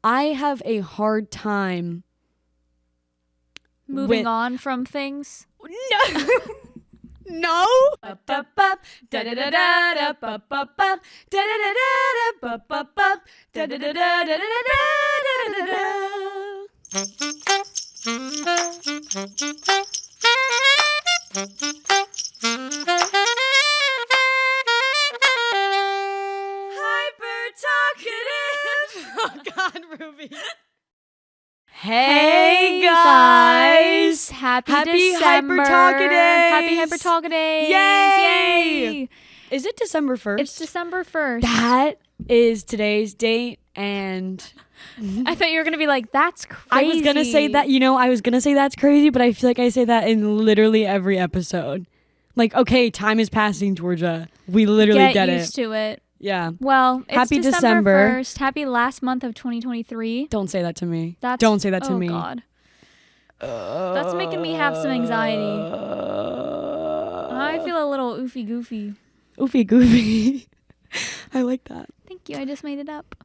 I have a hard time moving on from things. No. Hyper Talkative. Oh God, Ruby. Hey guys. Happy Hyper December. Talkative. Happy Hyper Talkative. Yay. Is it December 1st? It's December 1st. That is today's date, and I thought you were going to be like, that's crazy. I was going to say that, I was going to say that's crazy, but I feel like I say that in literally every episode. Like, okay, time is passing, Georgia. We literally get it. Get used to it. Yeah. Well, it's Happy December 1st. Happy last month of 2023. Don't say that to me. Don't say that to me. Oh, God. That's making me have some anxiety. I feel a little oofy goofy. Oofy goofy. I like that. Thank you. I just made it up.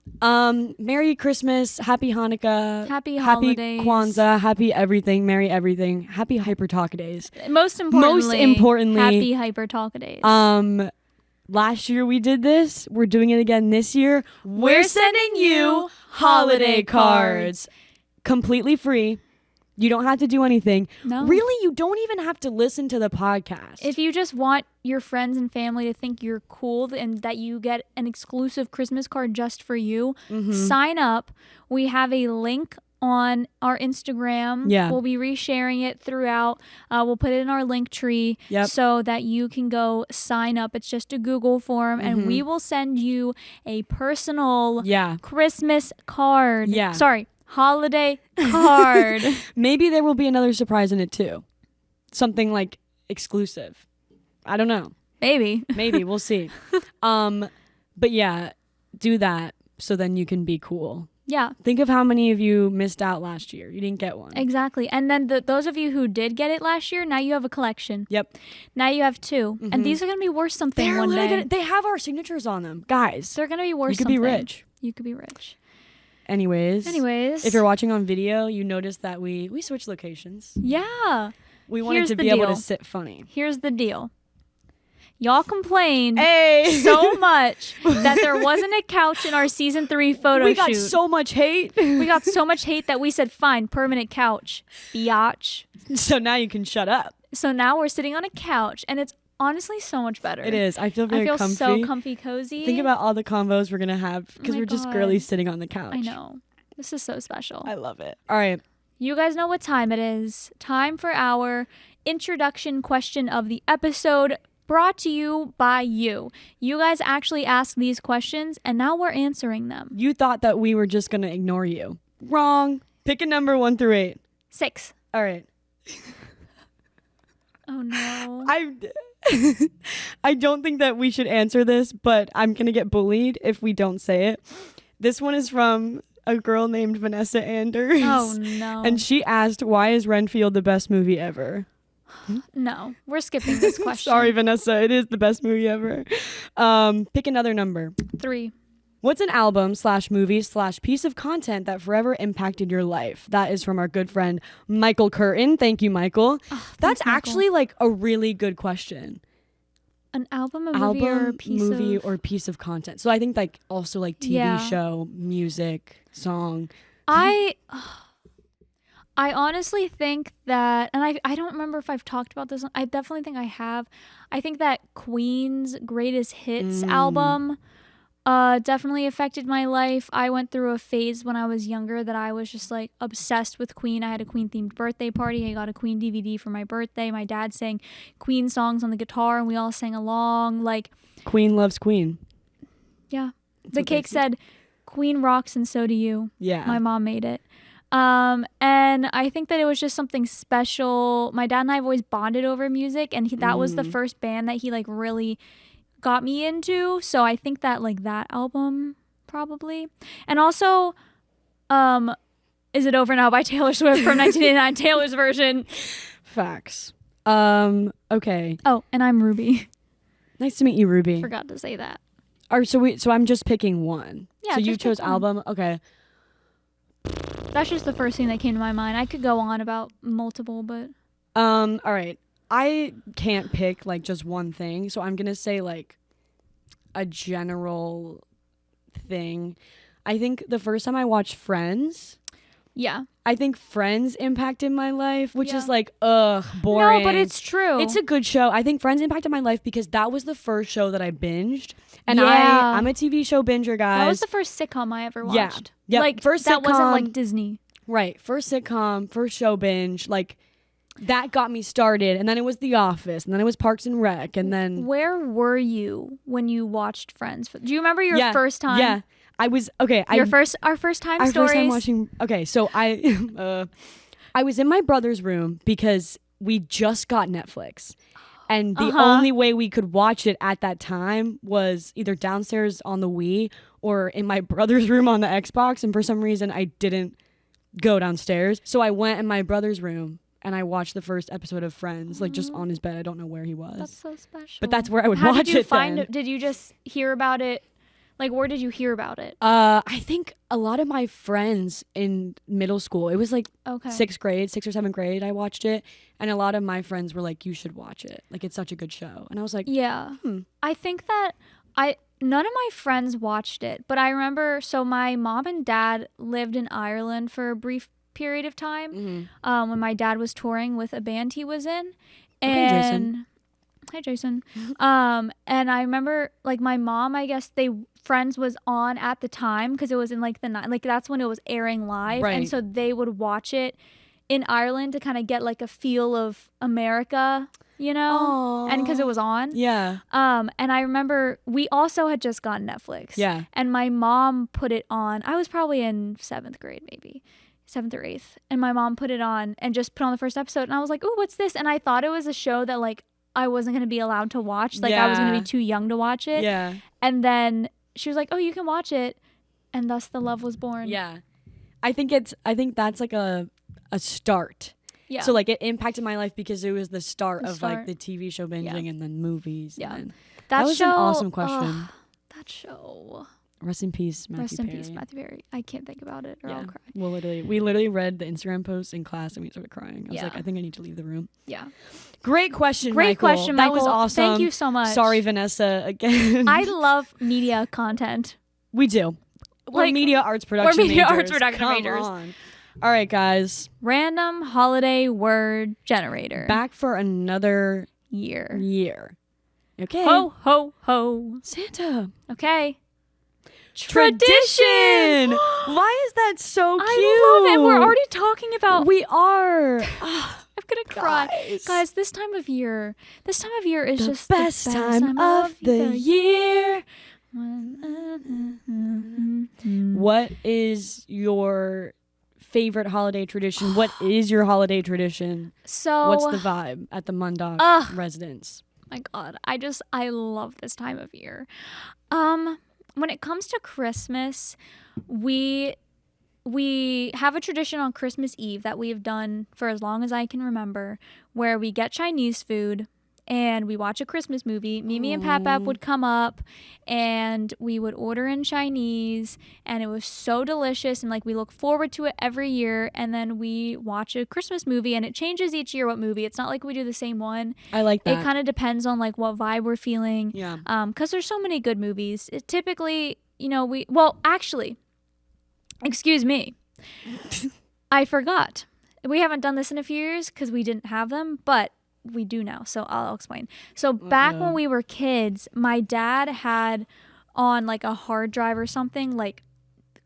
Merry Christmas. Happy Hanukkah. Happy holidays. Happy Kwanzaa. Happy everything. Merry everything. Happy Hyper Talk-IDAYS. Most importantly, happy Hyper Talk-IDAYS. Last year we did this. We're doing it again this year. We're sending you holiday cards. Completely free. You don't have to do anything. No. Really, you don't even have to listen to the podcast. If you just want your friends and family to think you're cool and that you get an exclusive Christmas card just for you, sign up. We have a link on our Instagram. Yeah. We'll be resharing it throughout. We'll put it in our link tree so that you can go sign up. It's just a Google form, and we will send you a personal Christmas card. Yeah. Sorry, holiday card. Maybe there will be another surprise in it too. Something like exclusive. I don't know. Maybe. We'll see. But yeah, do that so then you can be cool. Yeah. Think of how many of you missed out last year. You didn't get one. Exactly. And then those of you who did get it last year, now you have a collection. Yep. Now you have two. And these are going to be worth something one day. They have our signatures on them. Guys. They're going to be worth something. You could be rich. You could be rich. Anyways. If you're watching on video, you notice that we switched locations. Yeah. We wanted to be able to sit funny. Here's the deal. Y'all complained so much that there wasn't a couch in our season 3 photo shoot. We got so much hate. We got so much hate that we said, fine, permanent couch. Biatch. So now you can shut up. So now we're sitting on a couch, and it's honestly so much better. It is. I feel comfy. So comfy, cozy. Think about all the convos we're going to have because we're just girlies sitting on the couch. I know. This is so special. I love it. All right. You guys know what time it is. Time for our introduction question of the episode, brought to you by you. You guys actually asked these questions, and now we're answering them. You thought that we were just going to ignore you. Wrong. Pick a number 1 through 8. 6. All right. Oh, no. I don't think that we should answer this, but I'm going to get bullied if we don't say it. This one is from a girl named Vanessa Anders. Oh, no. And she asked, why is Renfield the best movie ever? No, we're skipping this question. Sorry, Vanessa. It is the best movie ever. Pick another number. 3. What's an album / movie / piece of content that forever impacted your life? That is from our good friend, Michael Curtin. Thank you, Michael. That's actually like a really good question. An album, a movie, or a piece of content. So I think like also like TV show, music, song. I honestly think that, and I don't remember if I've talked about this. I definitely think I have. I think that Queen's Greatest Hits album definitely affected my life. I went through a phase when I was younger that I was just like obsessed with Queen. I had a Queen themed birthday party. I got a Queen DVD for my birthday. My dad sang Queen songs on the guitar and we all sang along. Like, Queen loves Queen. Yeah. The cake said, Queen rocks and so do you. Yeah. My mom made it. And I think that it was just something special. My dad and I have always bonded over music, and that was the first band that he like really got me into. So I think that like that album probably. And also, Is It Over Now by Taylor Swift from 1989, Taylor's version. Facts. Okay. Oh, and I'm Ruby. Nice to meet you, Ruby. Forgot to say that. So I'm just picking one. Yeah. So you chose album. Okay. That's just the first thing that came to my mind. I could go on about multiple, but All right. I can't pick like just one thing, so I'm gonna say like a general thing. I think the first time I watched Friends, yeah. I think Friends impacted my life, which Yeah. is like, boring. No, but it's true. It's a good show. I think Friends impacted my life because that was the first show that I binged. And Yeah. I'm a TV show binger, guys. That was the first sitcom I ever watched. Yeah. Like, First that wasn't sitcom. like Disney. Right. First sitcom, first show binge. Like, that got me started. And then it was The Office. And then it was Parks and Rec. And then... Where were you when you watched Friends? Do you remember your Yeah. first time? Yeah. I was... Okay. Our first time Our stories. first time watching... Okay. So I... I was in my brother's room because we just got Netflix. And the only way we could watch it at that time was either downstairs on the Wii or in my brother's room on the Xbox. And for some reason, I didn't go downstairs. So I went in my brother's room and I watched the first episode of Friends, like just on his bed. I don't know where he was. That's so special. But that's where I would How watch did you it find then. it? Did you just hear about it? Like, where did you hear about it? I think a lot of my friends in middle school, it was like Okay. 6th or 7th grade, I watched it. And a lot of my friends were like, you should watch it. Like, it's such a good show. And I was like, Yeah. I think that none of my friends watched it, but I remember, so my mom and dad lived in Ireland for a brief period of time when my dad was touring with a band he was in. Okay, Jason. Hi, Jason. And I remember, like, my mom, I guess Friends was on at the time because it was in like the night, like that's when it was airing live, Right. and so they would watch it in Ireland to kind of get like a feel of America, you know, and because it was on. Yeah. And I remember we also had just gotten Netflix. Yeah. And my mom put it on. I was probably in 7th grade, maybe 7th or 8th, and my mom put it on and just put on the first episode, and I was like, "Ooh, what's this?" And I thought it was a show that like I wasn't gonna be allowed to watch. Like I was gonna be too young to watch it. Yeah. And then she was like, "Oh, you can watch it," and thus the love was born. Yeah. I think that's like a start. Yeah. So like it impacted my life because it was the start of like start. the TV show binging and then movies. Yeah. And that was show, an awesome question. That show. Rest in peace, Matthew Rest in Perry. peace, Matthew Perry. I can't think about it or I'll cry. We literally read the Instagram post in class and we started crying. I was like, I think I need to leave the room. Yeah. Great question, Great Michael. question, Michael. That was awesome. Thank you so much. Sorry, Vanessa, again. I love media content. We do. We're Like, media arts production we're media majors. arts production Come majors. on. All right, guys. Random holiday word generator. Back for another year. Okay. Ho, ho, ho. Santa. Okay. Tradition. Why is that so cute? I love it. We're already talking about. We are. I'm gonna cry, guys. This time of year is The just best the best time of the year. What is your favorite holiday tradition? What is your holiday tradition? So What's the vibe at the Mundok residence? My God, I love this time of year. When it comes to Christmas, we have a tradition on Christmas Eve that we've done for as long as I can remember, where we get Chinese food and we watch a Christmas movie. Mimi and Pap would come up and we would order in Chinese, and it was so delicious, and like we look forward to it every year. And then we watch a Christmas movie, and it changes each year what movie. It's not like we do the same one. I like that. It kind of depends on like what vibe we're feeling. Yeah. Because there's so many good movies. It typically, actually, excuse me. I forgot. We haven't done this in a few years because we didn't have them, but we do now. So I'll explain. So back when we were kids, my dad had on like a hard drive or something, like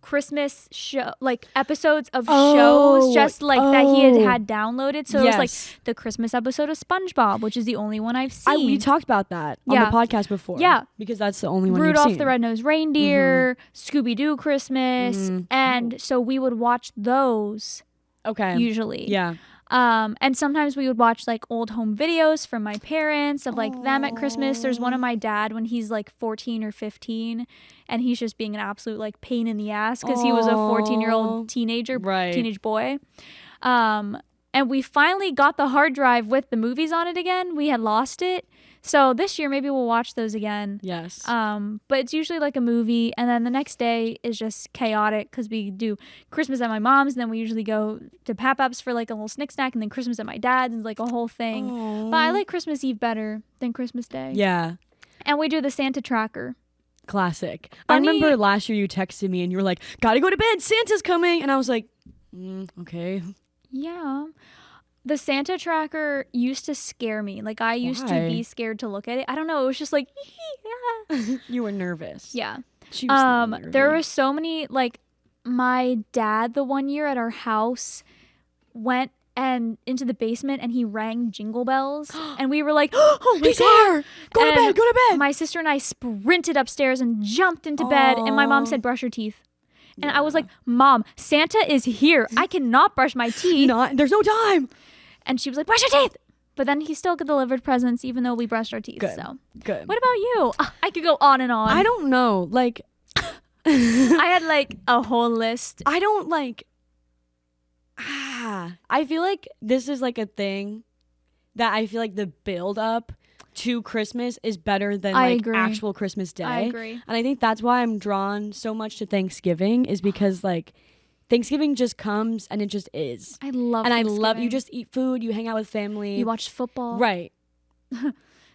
Christmas show, like episodes of shows, just like that he had downloaded. So it was like the Christmas episode of SpongeBob, which is the only one I've seen. We talked about that on the podcast before. Yeah, because that's the only one Rudolph you've seen. the Red-Nosed Reindeer, Scooby-Doo Christmas, and so we would watch those. Okay. Usually. Yeah. And sometimes we would watch like old home videos from my parents of like them at Christmas. There's one of my dad when he's like 14 or 15 and he's just being an absolute like pain in the ass because he was a 14-year-old teenage boy. And we finally got the hard drive with the movies on it again. We had lost it. So this year maybe we'll watch those again. Yes. But it's usually like a movie, and then the next day is just chaotic because we do Christmas at my mom's, and then we usually go to Pap-Ups for like a little snack, and then Christmas at my dad's is like a whole thing. Aww. But I like Christmas Eve better than Christmas Day. Yeah. And we do the Santa tracker. Classic. I Funny- remember last year you texted me and you were like, gotta go to bed, Santa's coming. And I was like, okay. Yeah. The Santa tracker used to scare me. Like, I used to Why? be scared to look at it. I don't know. It was just like, yeah. You were nervous. Yeah. She was There were so many, like, my dad the one year at our house went and into the basement and he rang jingle bells. And we were like, oh my He's God. here. Go to bed. Go to bed. My sister and I sprinted upstairs and jumped into bed. And my mom said, brush your teeth. And I was like, Mom, Santa is here. I cannot brush my teeth. There's no time. And she was like, brush your teeth. But then he still delivered presents even though we brushed our teeth. Good. So Good. what about you? I could go on and on. I don't know. Like, I had like a whole list. I don't like. I feel like this is like a thing that I feel like the build up to Christmas is better than I like agree. actual Christmas Day. I agree. And I think that's why I'm drawn so much to Thanksgiving is because like Thanksgiving just comes and it just is. I love And I Thanksgiving. love you just eat food, you hang out with family. You watch football. Right.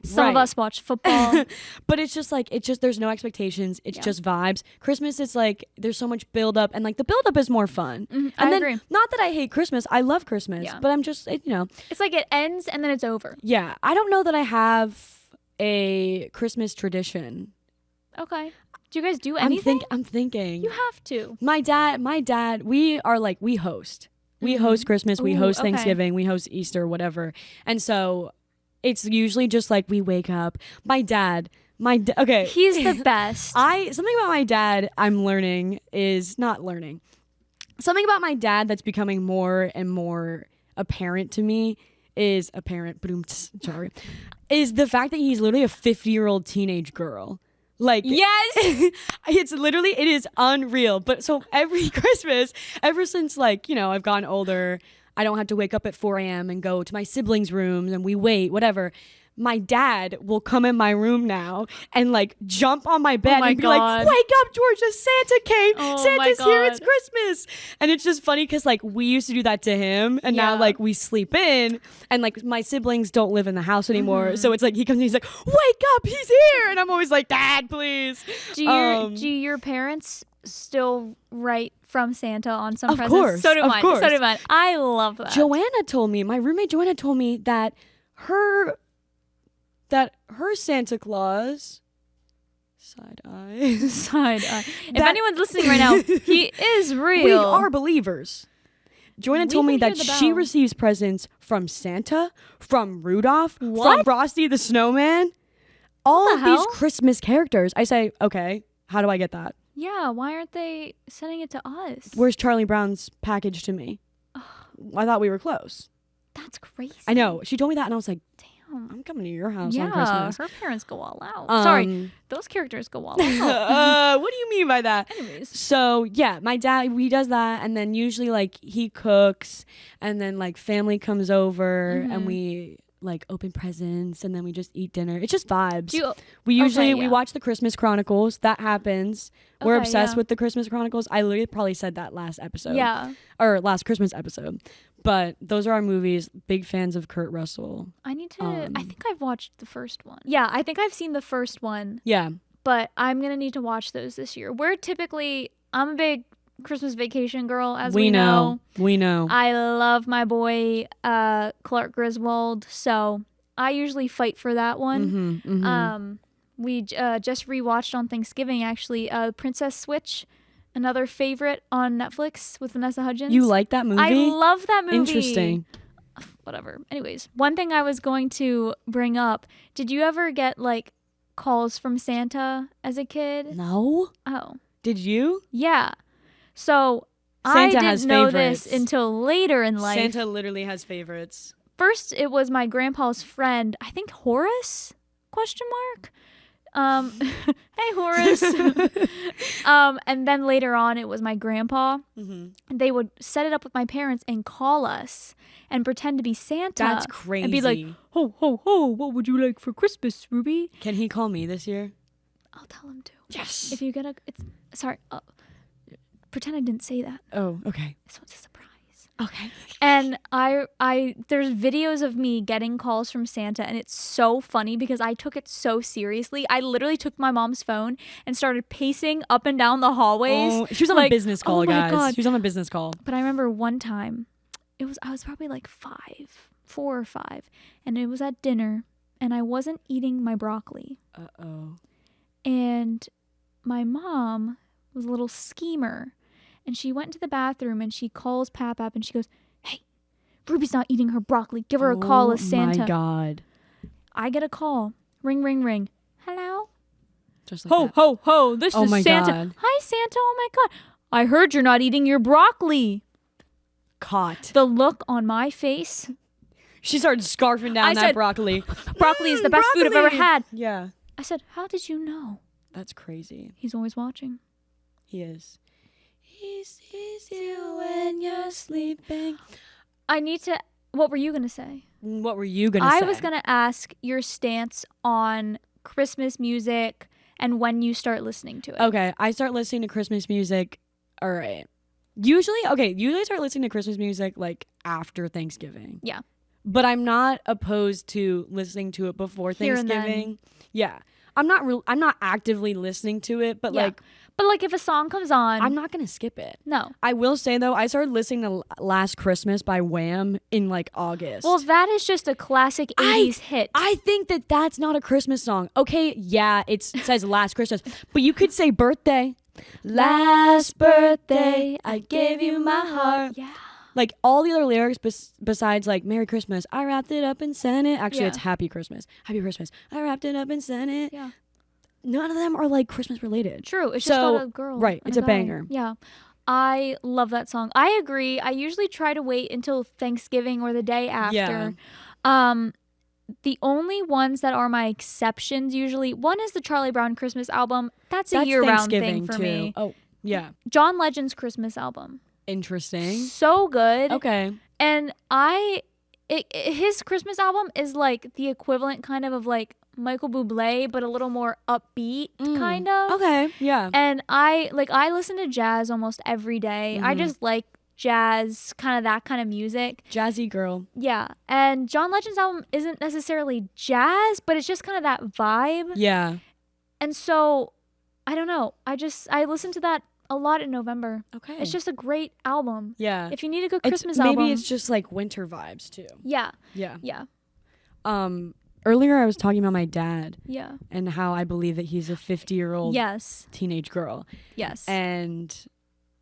Some of Right. us watch football. But it's just like there's no expectations. It's Yeah. just vibes. Christmas is like there's so much build up and like the build up is more fun. I And then agree. not that I hate Christmas. I love Christmas. Yeah. But I'm just It's like it ends and then it's over. yeah, I don't know that I have a Christmas tradition. Okay. Do you guys do anything? I'm thinking. You have to. My dad, we are like we host. We host Christmas, we Ooh, host okay. Thanksgiving, we host Easter, whatever. And so it's usually just like we wake up. My dad, okay. He's the best. Something about my dad I'm learning is not learning. Something about my dad that's becoming more and more apparent to me is sorry. Is the fact that he's literally a 50-year-old teenage girl. Like Yes. it is unreal. But so every Christmas, ever since like, I've gotten older, I don't have to wake up at 4 a.m. and go to my siblings' rooms and we wait, whatever. My dad will come in my room now and like jump on my bed my and be God. like, wake up, Georgia, Santa came. Oh Santa's my here, it's God. Christmas. And it's just funny because like we used to do that to him and now Yeah. like we sleep in and like my siblings don't live in the house anymore. Mm-hmm. So it's like he comes and he's like, wake up, he's here. And I'm always like, Dad, please. Do your parents still write from Santa on some Of presents? course, So do of mine. course. So do mine. I love that. My roommate Joanna told me that her Santa Claus side eye. Side eye. If That- anyone's listeling right now, he is real. We are believers. Joanna We told me can hear that the she bell. receives presents from Santa, from Rudolph, from What? Frosty the Snowman, all What of the these hell? Christmas characters. I say, okay, how do I get that? Yeah, why aren't they sending it to us? Where's Charlie Brown's package to me? I thought we were close. That's crazy. I know. She told me that, and I was like, Damn. I'm coming to your house Yeah, on Christmas. her parents go all out. Sorry, those characters go all out. What do you mean by that? Anyways. So yeah, my dad, he does that, and then usually like he cooks, and then like family comes over, and we like open presents, and then we just eat dinner. It's just vibes. We usually we yeah. watch the Christmas Chronicles. That happens. We're Okay, obsessed yeah. with the Christmas Chronicles. I literally probably said that last episode. Yeah. Or last Christmas episode. But those are our movies. Big fans of Kurt Russell. I need to. I think I've watched the first one. Yeah, I think I've seen the first one, Yeah. but I'm gonna need to watch those this year. I'm a big Christmas Vacation girl, as we know. We know. I love my boy Clark Griswold, so I usually fight for that one. We just rewatched on Thanksgiving actually. Princess Switch, another favorite on Netflix with Vanessa Hudgens. You like that movie? I love that movie. Interesting. Whatever. Anyways, one thing I was going to bring up: did you ever get like calls from Santa as a kid? No. Oh, Did you? yeah. So Santa I has didn't know favorites. this until later in life. Santa literally has favorites. First, it was my grandpa's friend, I think Horace, question mark, Hey, Horace. And then later on, it was my grandpa. Mm-hmm. They would set it up with my parents and call us and pretend to be Santa. That's crazy. And be like, ho, ho, ho, what would you like for Christmas, Ruby? Can he call me this year? I'll tell him to. Yes. If you get sorry, pretend I didn't say that. Oh, okay. So it's a surprise. Okay. And I there's videos of me getting calls from Santa, and it's so funny because I took it so seriously. I literally took my mom's phone and started pacing up and down the hallways. Oh, she was on a business call, guys. God. She was on a business call. But I remember one time, I was probably like 4 or 5, and it was at dinner, and I wasn't eating my broccoli. Uh-oh. And my mom was a little schemer. And she went to the bathroom and she calls Pap Pap and she goes, hey, Ruby's not eating her broccoli. Give her a call as Santa. Oh my God. I get a call. Ring, ring, ring. Hello? Just like Ho, that. ho, ho. This is my Santa. God. Hi, Santa. Oh my God. I heard you're not eating your broccoli. Caught. The look on my face. She started scarfing down that broccoli. Broccoli is the best food I've ever had. Yeah. I said, how did you know? That's crazy. He's always watching. He is. He sees you when you're sleeping. What were you going to say? What were you going to say? I was going to ask your stance on Christmas music and when you start listening to it. Okay, I start listening to Christmas music. All right. Usually I start listening to Christmas music like after Thanksgiving. Yeah. But I'm not opposed to listening to it before Here and Thanksgiving. Yeah. I'm not actively listening to it, but But like if a song comes on, I'm not going to skip it. No. I will say though, I started listening to Last Christmas by Wham in like August. Well, that is just a classic 80s hit. I think that that's not a Christmas song. Okay, yeah, it says Last Christmas, but you could say birthday. Last birthday, I gave you my heart. Yeah. Like all the other lyrics besides like Merry Christmas, I wrapped it up and sent it. Actually, it's Happy Christmas. Happy Christmas. I wrapped it up and sent it. Yeah. None of them are like Christmas related. True. It's just about a girl. Right. It's a banger. Yeah. I love that song. I agree. I usually try to wait until Thanksgiving or the day after. Yeah. The only ones that are my exceptions usually, one is the Charlie Brown Christmas album. That's a year-round thing for me. Oh, yeah. John Legend's Christmas album. Interesting. So good. Okay. And his Christmas album is like the equivalent kind of like Michael Bublé, but a little more upbeat kind of. Okay. Yeah. And I listen to jazz almost every day. I just like jazz, kind of that kind of music. Jazzy girl. Yeah. And John Legend's album isn't necessarily jazz, but it's just kind of that vibe. Yeah. And so, I don't know. I listen to that a lot in November. Okay. It's just a great album. Yeah. If you need a good Christmas album. Maybe it's just like winter vibes too. Yeah. Yeah. Yeah. Earlier I was talking about my dad. Yeah. And how I believe that he's a 50-year-old teenage girl. Yes. And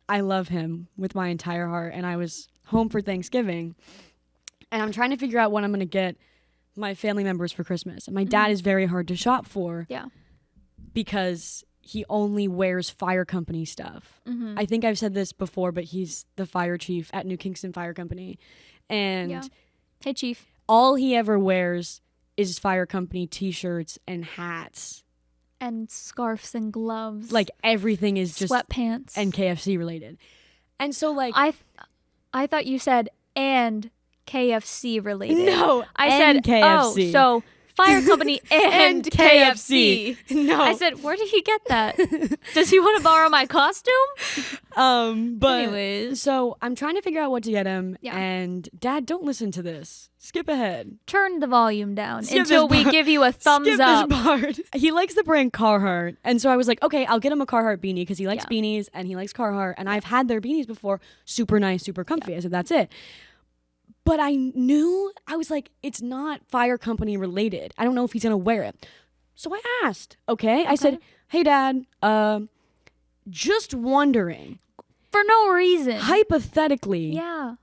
I love him with my entire heart. And I was home for Thanksgiving. And I'm trying to figure out what I'm going to get my family members for Christmas. And my dad is very hard to shop for. Yeah. Because he only wears fire company stuff. Mm-hmm. I think I've said this before, but he's the fire chief at New Kingston Fire Company. And hey, chief. All he ever wears is fire company t-shirts and hats. And scarves and gloves. Like everything is just sweatpants and KFC related. And so like I thought you said and KFC related. No, I said KFC. Oh, so fire company and KFC. No. I said, where did he get that? Does he want to borrow my costume? But anyways. So I'm trying to figure out what to get him. Yeah. And Dad, don't listen to this. Skip ahead. Turn the volume down until we give you a thumbs up. This part. He likes the brand Carhartt. And so I was like, okay, I'll get him a Carhartt beanie because he likes beanies and he likes Carhartt. And I've had their beanies before. Super nice, super comfy. I said, that's it. But I was like, it's not fire company related. I don't know if he's going to wear it. So I asked, okay? I said, hey, Dad, just wondering. For no reason. Hypothetically. Yeah.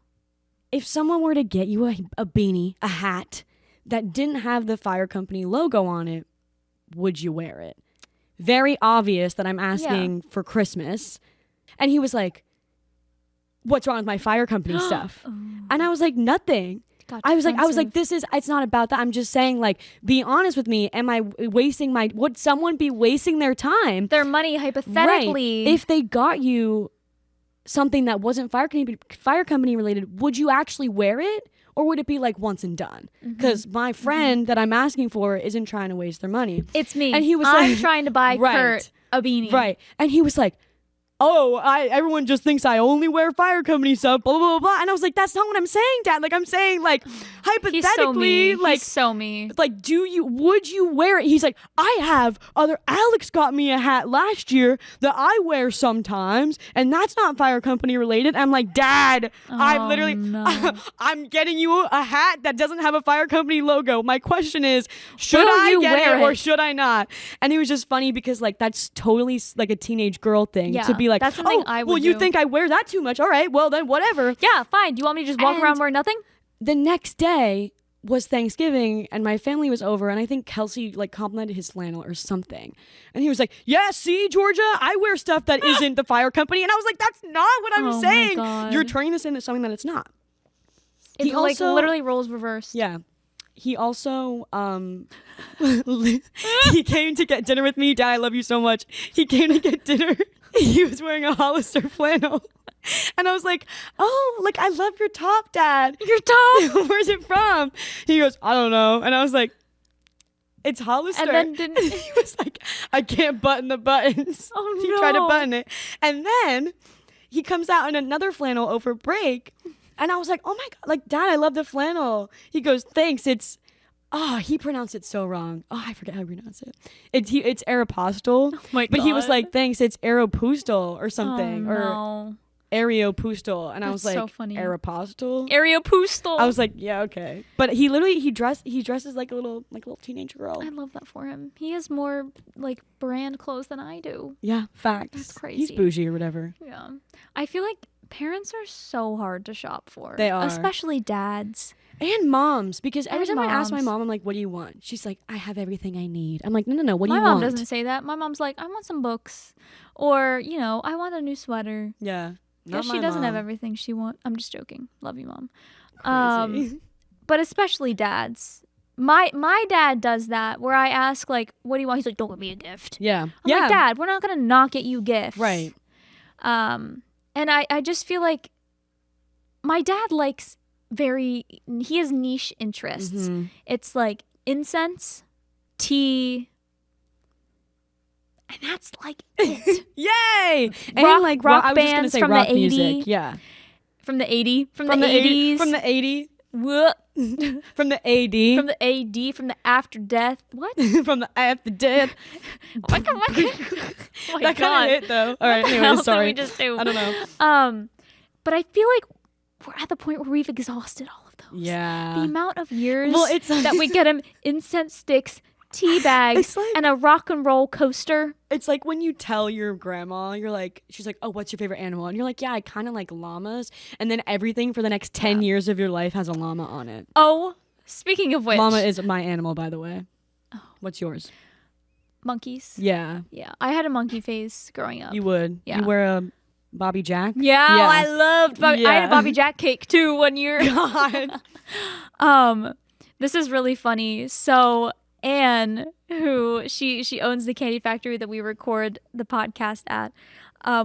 If someone were to get you a beanie, a hat, that didn't have the fire company logo on it, would you wear it? Very obvious that I'm asking for Christmas. And he was like, what's wrong with my fire company stuff? And I was like, nothing. I was like, it's not about that. I'm just saying, like, be honest with me. Am I wasting would someone be wasting their time? Their money, hypothetically. Right. If they got you something that wasn't fire company related, would you actually wear it? Or would it be like once and done? Because my friend that I'm asking for isn't trying to waste their money. It's me. And he was I'm like, trying to buy Kurt a beanie. Right. And he was like, oh, everyone just thinks I only wear fire company stuff, blah, blah, blah, blah. And I was like, that's not what I'm saying, Dad. Like, I'm saying, like, hypothetically, He's so me. Like, would you wear it? He's like, Alex got me a hat last year that I wear sometimes, and that's not fire company related. I'm like, Dad, I'm getting you a hat that doesn't have a fire company logo. My question is, should I get it or should I not? And he was just funny because, like, that's totally like a teenage girl thing to be like, that's something I would do. You think I wear that too much? All right, well then whatever. Yeah, fine. Do you want me to just walk around wearing nothing? The next day was Thanksgiving and my family was over, and I think Kelsey like complimented his flannel or something, and he was like, yeah, see, Georgia, I wear stuff that isn't the fire company. And I was like, that's not what I'm saying. You're turning this into something that it's not. It's like literally roles reversed. Yeah. He also he came to get dinner with me. Dad, I love you so much. He came to get dinner. He was wearing a Hollister flannel. And I was like, oh, like, I love your top, Dad. Your top? Where's it from? He goes, I don't know. And I was like, it's Hollister. And then he was like, I can't button the buttons. Oh, no. He tried to button it. And then he comes out in another flannel over break. And I was like, oh my God, like, Dad, I love the flannel. He goes, thanks. He pronounced it so wrong. Oh, I forget how to pronounce it. It's Aeropostale. Oh my God. But he was like, thanks, it's Aeropostale or something. Oh, no. Or Aeropostale. And I was like, so funny. Aeropostale? Aeropostale. I was like, yeah, okay. But he literally, he dresses like a little teenage girl. I love that for him. He has more like brand clothes than I do. Yeah, facts. That's crazy. He's bougie or whatever. Yeah. I feel like parents are so hard to shop for. They are. Especially dads. And moms, because every time I ask my mom, I'm like, what do you want? She's like, I have everything I need. I'm like, no, what do you want? My mom doesn't say that. My mom's like, I want some books. Or, I want a new sweater. Yeah. Yeah, she doesn't have everything she wants. I'm just joking. Love you, Mom. Crazy. But especially dads. My dad does that where I ask, like, what do you want? He's like, don't get me a gift. Yeah. I'm like, Dad, we're not going to not get you gifts. Right. And I just feel like my dad likes he has niche interests. Mm-hmm. It's like incense, tea, and that's like it. Yay! Rock I was just bands gonna say from rock the 80s. music. Yeah. From the 80s. From the 80s. From the 80s. What? From the AD. From the AD. From the after death. What? From the after death. Oh my God. That kind of hit though. All right. Anyway, sorry. Did we just do? I don't know. But I feel like we're at the point where we've exhausted all of those. Yeah. The amount of years it's that we get him incense sticks, tea bags, and a rock and roll coaster. It's like when you tell your grandma, she's like, oh, what's your favorite animal? And you're like, yeah, I kind of like llamas. And then everything for the next 10 years of your life has a llama on it. Oh, speaking of which. Llama is my animal, by the way. Oh. What's yours? Monkeys. Yeah. Yeah. I had a monkey phase growing up. You would. Yeah. You wear a Bobby Jack? Yeah. I loved Bobby. Yeah. I had a Bobby Jack cake too 1 year. God. This is really funny. So Anne, who she owns the candy factory that we record the podcast at,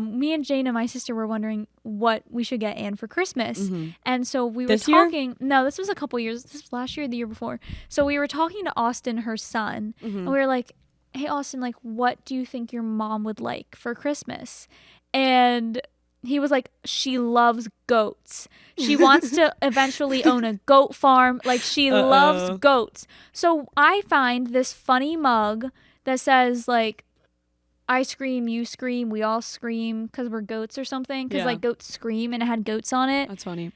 me and Jane and my sister were wondering what we should get Anne for Christmas. Mm-hmm. And so we were talking. No, this was a couple years. This was last year or the year before. So we were talking to Austin, her son, mm-hmm. and we were like, hey, Austin, like, what do you think your mom would like for Christmas? And he was like, she loves goats. She wants to eventually own a goat farm. Like, she loves goats. So I find this funny mug that says, like, I scream, you scream, we all scream because we're goats or something. Because, like, goats scream, and it had goats on it. That's funny.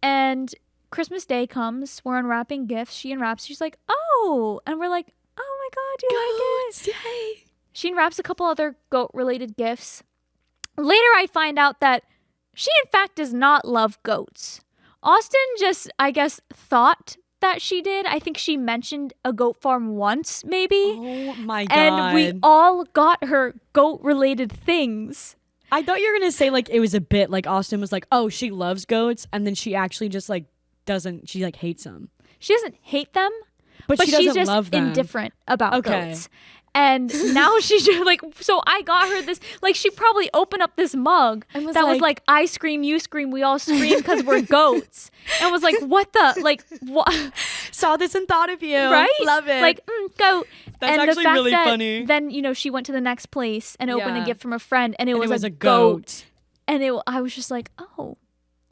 And Christmas Day comes. We're unwrapping gifts. She unwraps. She's like, oh. And we're like, oh, my God, do you like it? Yay. She unwraps a couple other goat-related gifts. Later, I find out that she, in fact, does not love goats. Austin just, I guess, thought that she did. I think she mentioned a goat farm once, maybe. Oh, my God. And we all got her goat-related things. I thought you were going to say, like, it was a bit like Austin was like, oh, she loves goats. And then she actually just, like, she like hates them. She doesn't hate them, But she she's doesn't just love them. indifferent about Okay. goats. And now she's just like, so I got her this, like she probably opened up this mug And was that was like- like, I scream, you scream, we all scream because we're goats. And was like, what the, like, what? Saw this and thought of you. Right? Love it. Like, goat. That's and actually the fact really that funny. Then, you know, she went to the next place and opened Yeah. a gift from a friend and it And was a goat. And I was just like, oh.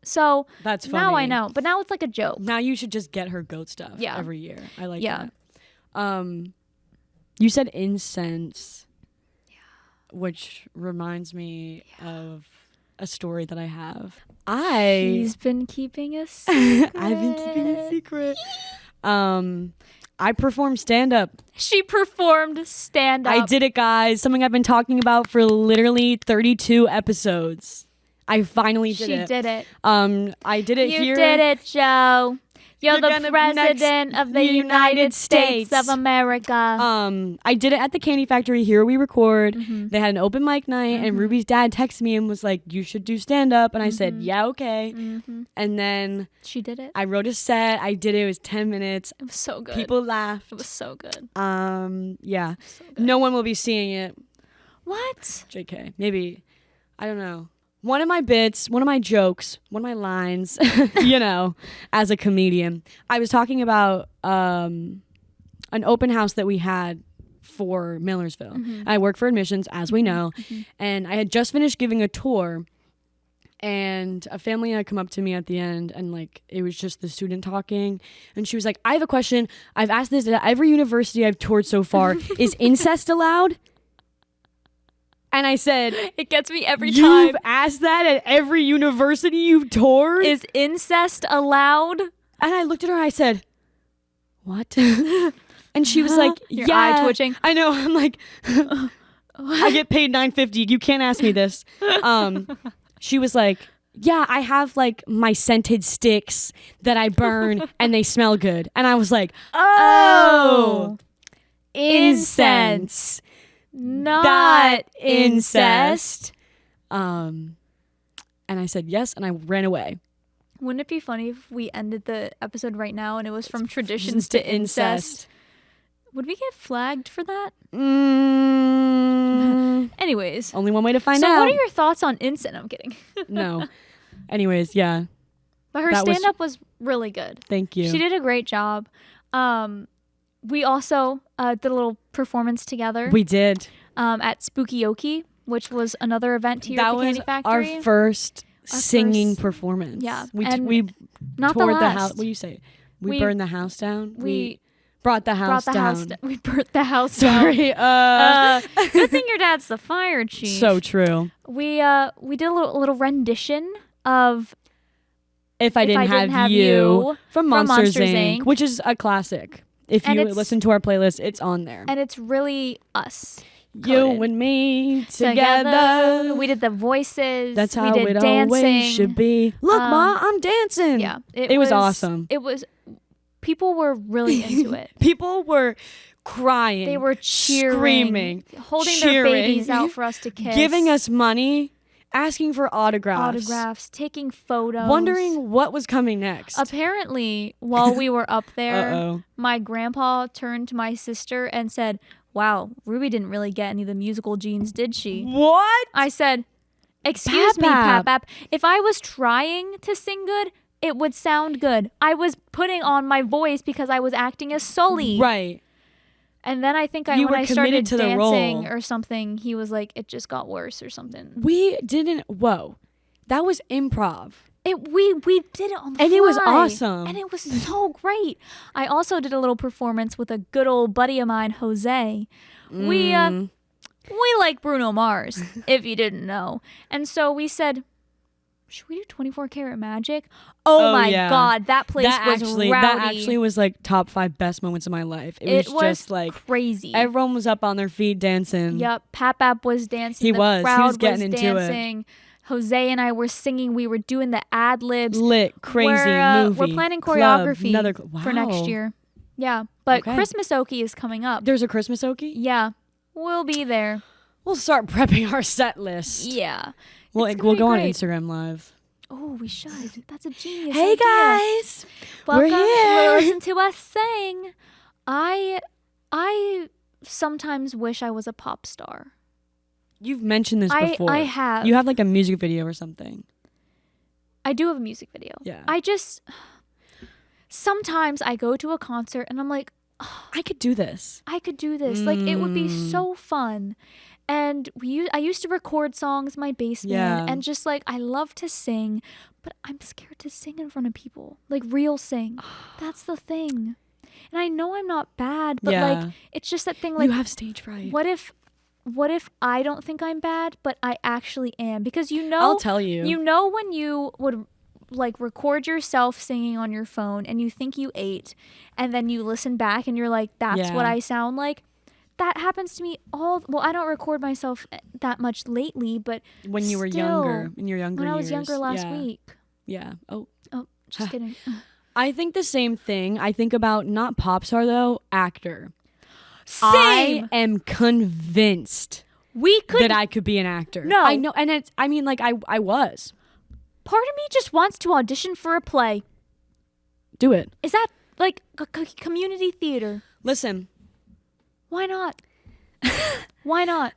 So That's funny. now I know. But now it's like a joke. Now you should just get her goat stuff Yeah. every year. I like Yeah. that. You said incense. Yeah. Which reminds me of a story that I have. He's been keeping a secret. I've been keeping a secret. I performed stand-up. She performed stand-up. I did it, guys. Something I've been talking about for literally 32 episodes. I finally did it. She did it. I did it You here. did it, Joe. You're the gonna be president next of the United States of America. I did it at the Candy Factory here we record. Mm-hmm. They had an open mic night and Ruby's dad texted me and was like, you should do stand-up. And I said, yeah, okay. And then She did it. I wrote a set. I did it. It was 10 minutes. It was so good. People laughed. It was so good. Yeah. So good. No one will be seeing it. What? JK. Maybe. I don't know. One of my bits, one of my jokes, one of my lines, you know, as a comedian, I was talking about an open house that we had for Millersville. I work for admissions, as we know, and I had just finished giving a tour, and a family had come up to me at the end, and like it was just the student talking, and she was like, I have a question. I've asked this at every university I've toured so far. Is incest allowed? And I said, It gets me every you've time. asked that at every university you've toured? Is incest allowed? And I looked at her and I said, what? And she was like, Your yeah. eye twitching. I know. I'm like, I get paid $9.50. You can't ask me this. She was like, yeah, I have like my scented sticks that I burn and they smell good. And I was like, oh, incense. Not incest. And I said yes, and I ran away. Wouldn't it be funny if we ended the episode right now and it was from traditions to incest? Would we get flagged for that? Anyways. Only one way to find So out. what are your thoughts on incense? I'm kidding. No. Anyways, yeah. But her That was- stand-up was really good. Thank you. She did a great job. We also did a little performance together We did. at Spookyoki, which was another event here That at the was Candy Factory. our first singing first- performance. Yeah, We and we Not the toured the last. house. What do you say? We We- burned the house down. we brought the house brought the down. house. We burnt the house down. Sorry. Good thing your dad's the fire chief. So true. We did a little rendition of If I didn't have you from Monsters Inc., which is a classic. If And you it's- listen to our playlist, it's on there. and it's really us. You coded. and me together. We did the voices. That's we how did it dancing. always should be. Look, Ma, I'm dancing. Yeah, It was awesome. It was. People were really into it. People were crying. They were cheering, screaming, holding their cheering, babies out for us to kiss, giving us money, asking for autographs, taking photos, wondering what was coming next. Apparently, while we were up there, Uh-oh. my grandpa turned to my sister and said, "Wow, Ruby didn't really get any of the musical genes, did she?" What? I said, "Excuse me, Pap-pap. Pap-Pap. If I was trying to sing good, it would sound good. I was putting on my voice because I was acting as Sully." Right. And then I think You when were I started committed to the dancing role. or something, he was like, "It just got worse" or something. We didn't. Whoa. That was improv. We did it on the And it was fly. awesome. And it was so great. I also did a little performance with a good old buddy of mine, Jose. We like Bruno Mars, if you didn't know. And so we said, should we do 24 Karat Magic? Oh my yeah. God, that place was rowdy. That actually was like top 5 best moments of my life. It was just like crazy. everyone was up on their feet dancing. Yep, Pap-Pap was dancing. He the was. He crowd was getting into it. dancing. Jose and I were singing. We were doing the ad libs. Lit, crazy movie. We're planning club, choreography wow. for next year. Yeah, but Okay. Christmas Okie is coming up. There's a Christmas Okie? Yeah, we'll be there. We'll start prepping our set list. Yeah. We'll It's gonna go be on great. Instagram Live. Oh, we should. That's a genius Hey idea. guys, Welcome. we're here. Listen to us sing. I sometimes wish I was a pop star. You've mentioned this before. I have. You have like a music video or something. I do have a music video. Yeah. Sometimes I go to a concert and I'm like, I could do this. I could do this. Like, it would be so fun. And I used to record songs in my basement, and just like, I love to sing, but I'm scared to sing in front of people, like real sing. That's the thing. And I know I'm not bad, but like, it's just that thing. Like, you have stage fright. What if I don't think I'm bad, but I actually am? Because I'll tell you. You know when you would like record yourself singing on your phone and you think you ate, and then you listen back and you're like, that's what I sound like. That happens to me well, I don't record myself that much lately, but when you were younger, in your younger years. When I was younger last week. Yeah. Oh, just kidding. I think the same thing. I think about not pop star though, actor. Same. I am convinced that I could be an actor. No. I know, and I was. Part of me just wants to audition for a play. Do it. Is that like community theater? Listen. Why not? Why not?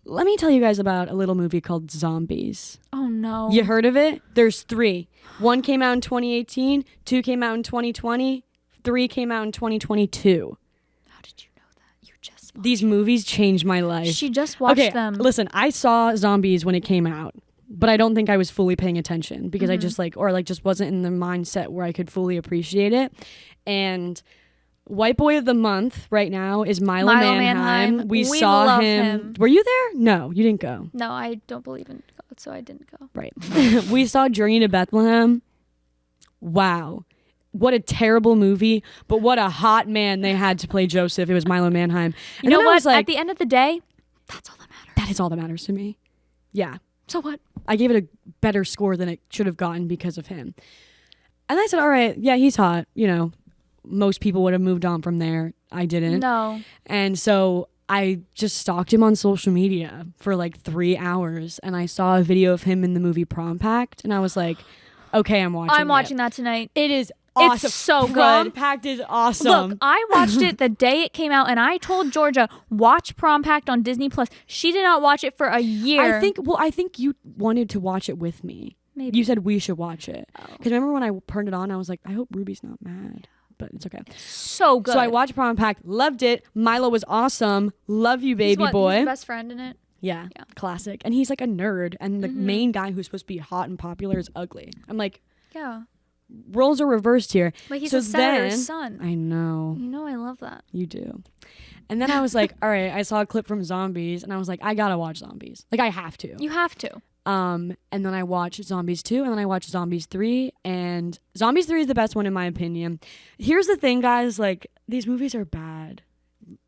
Let me tell you guys about a little movie called Zombies. Oh, no. You heard of it? There's 3. 1 came out in 2018, 2 came out in 2020, 3 came out in 2022. How did you know that? You just watched These movies changed my life. She just watched them. Listen, I saw Zombies when it came out, but I don't think I was fully paying attention because I just just wasn't in the mindset where I could fully appreciate it. And White Boy of the Month right now is Milo Manheim. We saw love him. Were you there? No, you didn't go. No, I don't believe in God, so I didn't go. Right. We saw Journey to Bethlehem. Wow. What a terrible movie, but what a hot man they had to play Joseph. It was Milo Manheim. You know what? At the end of the day, that's all that matters. That is all that matters to me. Yeah. So what? I gave it a better score than it should have gotten because of him. And I said, all right, yeah, he's hot. You know, most people would have moved on from there. I didn't. No. And so I just stalked him on social media for like 3 hours, and I saw a video of him in the movie Prom Pact, and I was like, okay, I'm watching that tonight. It is awesome. It's so good. Prom Pact is awesome. Look, I watched it the day it came out, and I told Georgia, watch Prom Pact on Disney Plus. She did not watch it for a year. I think you wanted to watch it with me. Maybe. You said we should watch it. Oh. Because remember when I turned it on, I was like, I hope Ruby's not mad. But it's okay. So good. So I watched Prom Pact, loved it. Milo was awesome. Love you, baby boy. He's the best friend in it. Yeah, classic. And he's like a nerd. And the main guy who's supposed to be hot and popular is ugly. I'm like, yeah. Roles are reversed here. Like he's a senator's son. I know. You know I love that. You do. And then I was like, all right, I saw a clip from Zombies, and I was like, I gotta watch Zombies. Like, I have to. You have to. And then I watched Zombies 2, and then I watched Zombies 3, and Zombies 3 is the best one in my opinion. Here's the thing, guys, like, these movies are bad.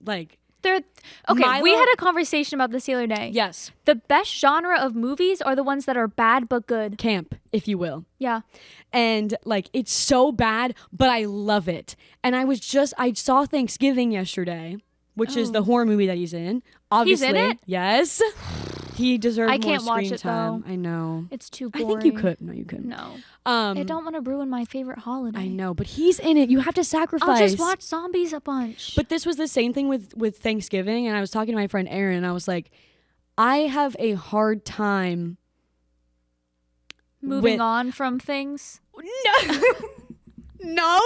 Like, they're okay. We had a conversation about this the other day. Yes. The best genre of movies are the ones that are bad but good. Camp, if you will. Yeah. And like, it's so bad, but I love it. And I saw Thanksgiving yesterday, which is the horror movie that he's in. Obviously. He's in it? Yes. He deserves more can't watch screen it, time. though. I know. It's too boring. I think you could. No, you couldn't. No. I don't want to ruin my favorite holiday. I know, but he's in it. You have to sacrifice. I'll just watch Zombies a bunch. But this was the same thing with Thanksgiving, and I was talking to my friend Erin, and I was like, I have a hard time moving on from things. No. No.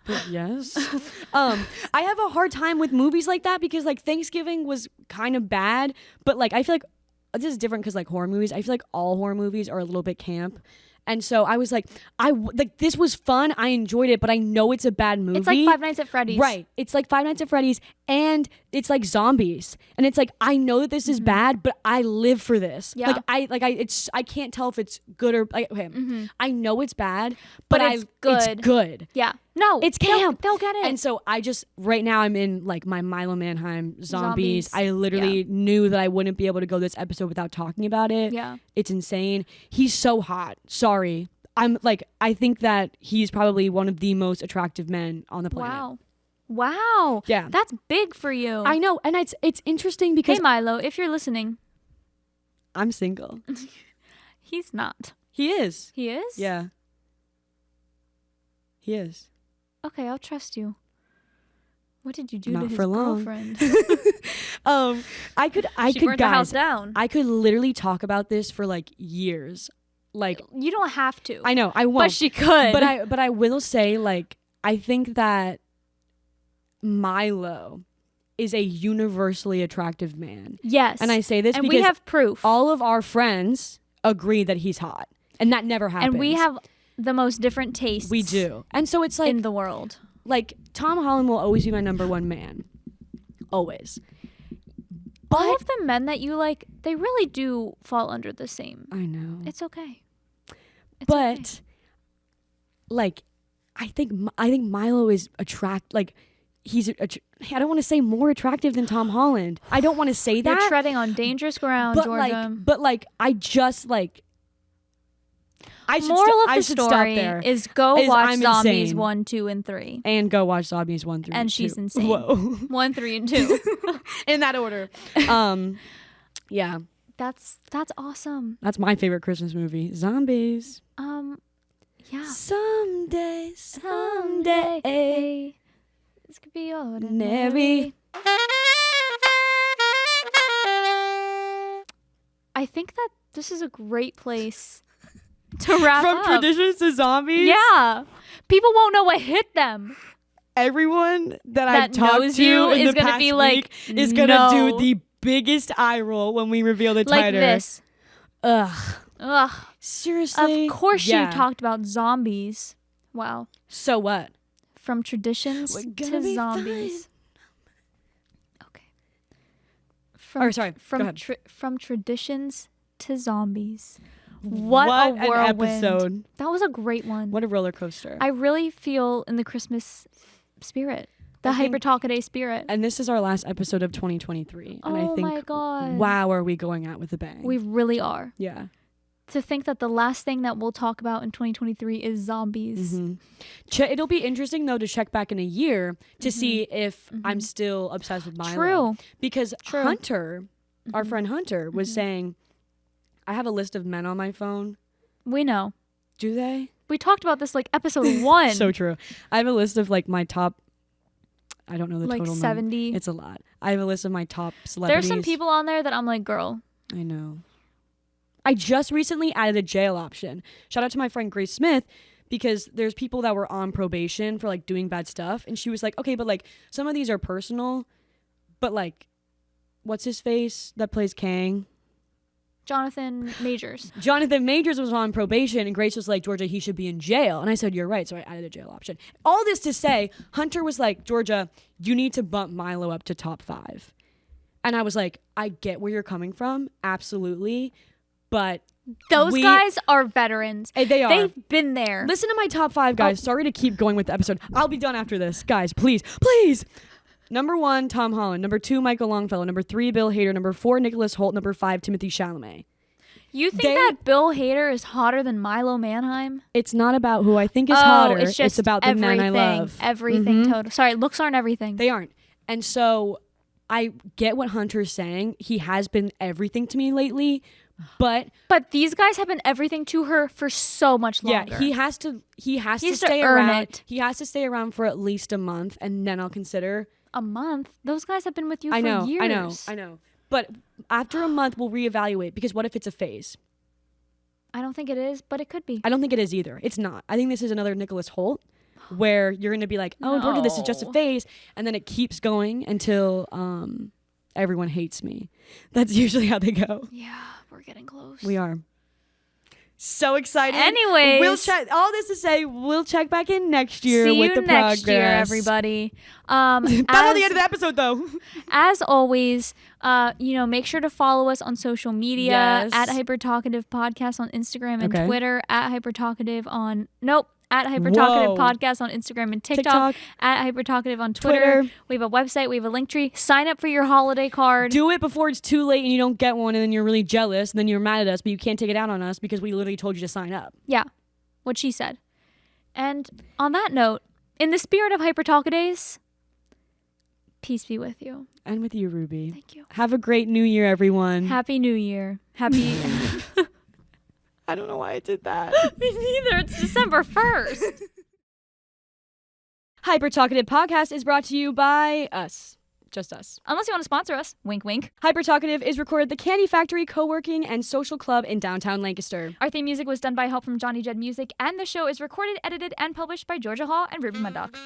But yes. I have a hard time with movies like that because like Thanksgiving was kind of bad, but like I feel like this is different because like horror movies, I feel like all horror movies are a little bit camp. And so I was like, this was fun. I enjoyed it, but I know it's a bad movie. It's like Five Nights at Freddy's. Right. It's like Five Nights at Freddy's, and it's like Zombies. And it's like, I know that this is bad, but I live for this. Yeah. I can't tell if it's good or like, okay. I know it's bad, but it's good. It's good. Yeah. No. It's camp. They'll get it. And so right now I'm in like my Milo Manheim Zombies. I literally Yeah. knew that I wouldn't be able to go this episode without talking about it. Yeah. It's insane. He's so hot. Sorry. I think that he's probably one of the most attractive men on the planet. Wow. Yeah. That's big for you. I know. And it's interesting because Hey Milo, if you're listening. I'm single. He's not. He is. He is? Yeah. He is. Okay, I'll trust you. What did you do Not to his for long. girlfriend? I could She burnt the house down. I could literally talk about this for like years. Like, you don't have to. I know, I won't. But she could. But I will say, like, I think that Milo is a universally attractive man. Yes. And I say this and because we have proof. all of our friends agree that he's hot. And that never happens. And we have the most different tastes. We do. And so it's like in the world. Like, Tom Holland will always be my number one man. Always. But all of the men that you like, they really do fall under the same. I know. It's okay. Like, I think Milo is he's I don't want to say more attractive than Tom Holland. I don't want to say that. You're treading on dangerous ground, Georgea. Moral of the story is watch Zombies 1, 2, and 3. And go watch Zombies 1, 3, and she's insane. Whoa. 1, 3, and 2. In that order. Yeah. That's awesome. That's my favorite Christmas movie. Zombies. Yeah. Someday. This could be ordinary. I think that this is a great place to wrap up. From traditions to zombies? Yeah. People won't know what hit them. Everyone that I've talked to in the past week is going to do the biggest eye roll when we reveal the title. Like this. Ugh. Seriously? Of course you talked about zombies. Wow. So what? From traditions to zombies. Okay. From traditions to zombies. What a whirlwind. An episode. That was a great one. What a roller coaster. I really feel in the Christmas spirit. The Hyper Talkative spirit. And this is our last episode of 2023. And I think, my God. Wow, are we going out with a bang. We really are. Yeah. To think that the last thing that we'll talk about in 2023 is zombies. Mm-hmm. It'll be interesting, though, to check back in a year to see if I'm still obsessed with Milo. True. Because Hunter, our friend Hunter, was saying, I have a list of men on my phone. We know. Do they? We talked about this like episode 1. So true. I have a list of like my top, I don't know the total. Like 70. It's a lot. I have a list of my top celebrities. There's some people on there that I'm like, girl. I know. I just recently added a jail option. Shout out to my friend Grace Smith, because there's people that were on probation for like doing bad stuff. And she was like, okay, but like some of these are personal, but like, what's his face that plays Kang? Jonathan Majors. Jonathan Majors was on probation, and Grace was like, Georgea, he should be in jail. And I said, you're right. So I added a jail option. All this to say, Hunter was like, Georgea, you need to bump Milo up to top 5. And I was like, I get where you're coming from. Absolutely. But those guys are veterans. They are. They've been there. Listen to my top 5, guys. Sorry to keep going with the episode. I'll be done after this. Guys, please. Please. Number 1, Tom Holland. Number 2, Michael Longfellow. Number 3, Bill Hader. Number 4, Nicholas Hoult. Number 5, Timothée Chalamet. You think that Bill Hader is hotter than Milo Manheim? It's not about who I think is hotter. It's about the men I love. Everything total. Sorry, looks aren't everything. They aren't. And so I get what Hunter's saying. He has been everything to me lately. But these guys have been everything to her for so much longer. Yeah, he has to stay around. He has to stay around for at least a month, and then I'll consider. A month? Those guys have been with you for years. I know. But after a month, we'll reevaluate, because what if it's a phase? I don't think it is, but it could be. I don't think it is either. It's not. I think this is another Nicholas Hoult, where you're going to be like, oh, Georgea, this is just a phase, and then it keeps going until everyone hates me. That's usually how they go. Yeah. We're getting close. We are. So excited. Anyways. We'll check. All this to say, we'll check back in next year with the progress. See you next year, everybody. Not on the end of the episode, though. As always, make sure to follow us on social media. Yes. At Hyper Talkative Podcast on Instagram and Twitter. At Hyper Talkative at Hyper Talkative Podcast on Instagram and TikTok. At Hyper Talkative on Twitter. We have a website. We have a link tree. Sign up for your holiday card. Do it before it's too late and you don't get one, and then you're really jealous, and then you're mad at us, but you can't take it out on us because we literally told you to sign up. Yeah. What she said. And on that note, in the spirit of Hyper Talk-A-Days, peace be with you. And with you, Ruby. Thank you. Have a great New Year, everyone. Happy New Year. Happy... I don't know why I did that. Me neither. It's December 1st. Hyper Talkative Podcast is brought to you by us. Just us. Unless you want to sponsor us. Wink, wink. Hyper Talkative is recorded at the Candy Factory Co-working and Social Club in downtown Lancaster. Our theme music was done by help from Johnny Jed Music, and the show is recorded, edited, and published by Georgea Hall and Ruby Murdoch.